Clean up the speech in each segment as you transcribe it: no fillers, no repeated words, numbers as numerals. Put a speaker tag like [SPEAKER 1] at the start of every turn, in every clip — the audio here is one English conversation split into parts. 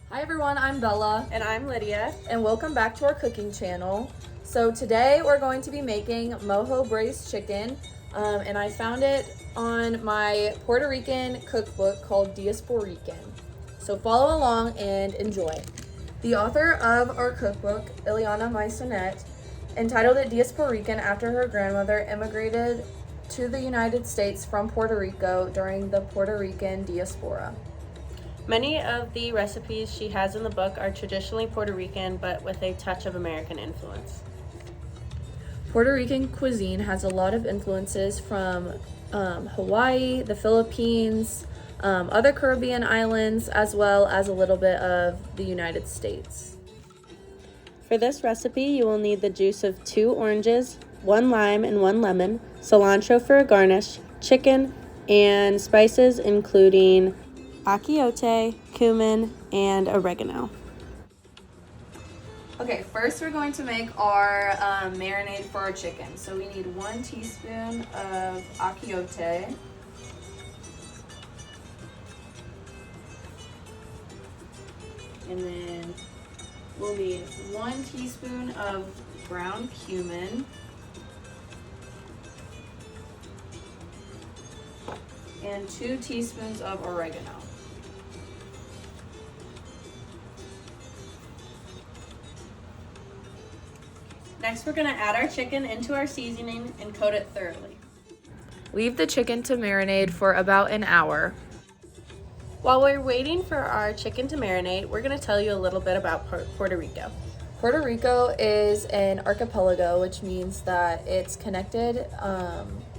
[SPEAKER 1] Hi everyone, I'm Bella.
[SPEAKER 2] And I'm Lydia.
[SPEAKER 1] And welcome back to our cooking channel. So today we're going to be making mojo braised chicken. And I found it on my Puerto Rican cookbook called Diasporican. So follow along and enjoy. The author of our cookbook, Ileana Maisonet, entitled it Diasporican after her grandmother immigrated to the United States from Puerto Rico during the Puerto Rican diaspora.
[SPEAKER 2] Many of the recipes she has in the book are traditionally Puerto Rican, but with a touch of American influence.
[SPEAKER 1] Puerto Rican cuisine has a lot of influences from Hawaii, the Philippines, other Caribbean islands, as well as a little bit of the United States.
[SPEAKER 2] For this recipe, you will need the juice of 2 oranges, 1 lime, and 1 lemon, cilantro for a garnish, chicken, and spices including achiote, cumin, and oregano.
[SPEAKER 1] Okay, first we're going to make our marinade for our chicken. So we need 1 teaspoon of achiote. And then we'll need 1 teaspoon of ground cumin. And 2 teaspoons of oregano.
[SPEAKER 2] Next, we're going to add our chicken into our seasoning and coat it thoroughly.
[SPEAKER 1] Leave the chicken to marinate for about an hour.
[SPEAKER 2] While we're waiting for our chicken to marinate, we're going to tell you a little bit about Puerto Rico.
[SPEAKER 1] Puerto Rico is an archipelago, which means that it's connected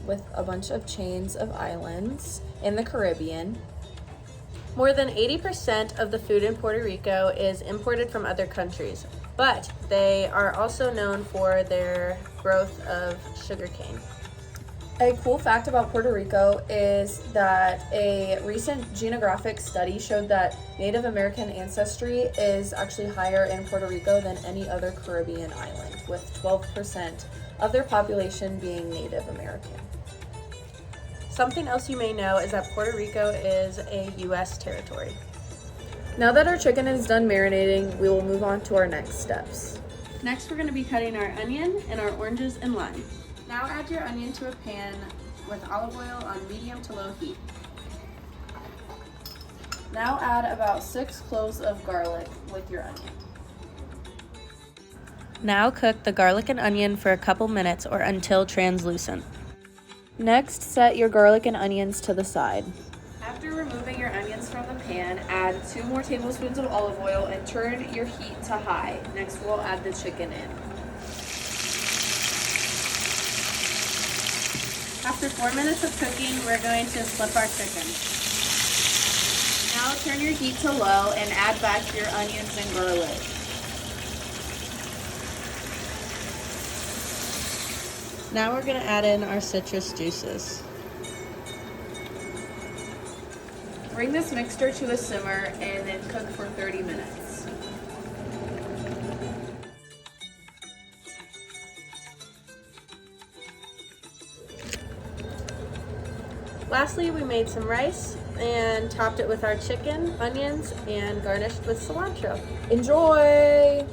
[SPEAKER 1] with a bunch of chains of islands in the Caribbean.
[SPEAKER 2] More than 80% of the food in Puerto Rico is imported from other countries, but they are also known for their growth of sugarcane.
[SPEAKER 1] A cool fact about Puerto Rico is that a recent genographic study showed that Native American ancestry is actually higher in Puerto Rico than any other Caribbean island, with 12% of their population being Native American.
[SPEAKER 2] Something else you may know is that Puerto Rico is a U.S. territory.
[SPEAKER 1] Now that our chicken is done marinating, we will move on to our next steps.
[SPEAKER 2] Next, we're going to be cutting our onion and our oranges and lime. Now add your onion to a pan with olive oil on medium to low heat.
[SPEAKER 1] Now add about 6 cloves of garlic with your onion.
[SPEAKER 2] Now cook the garlic and onion for a couple minutes or until translucent.
[SPEAKER 1] Next, set your garlic and onions to the side.
[SPEAKER 2] After removing your onions from the pan, add 2 more tablespoons of olive oil and turn your heat to high. Next, we'll add the chicken in. After 4 minutes of cooking, we're going to flip our chicken. Now turn your heat to low and add back your onions and garlic. Now we're going to add in our citrus juices.
[SPEAKER 1] Bring this mixture to a simmer and then cook for 30 minutes.
[SPEAKER 2] Lastly, we made some rice and topped it with our chicken, onions, and garnished with cilantro.
[SPEAKER 1] Enjoy!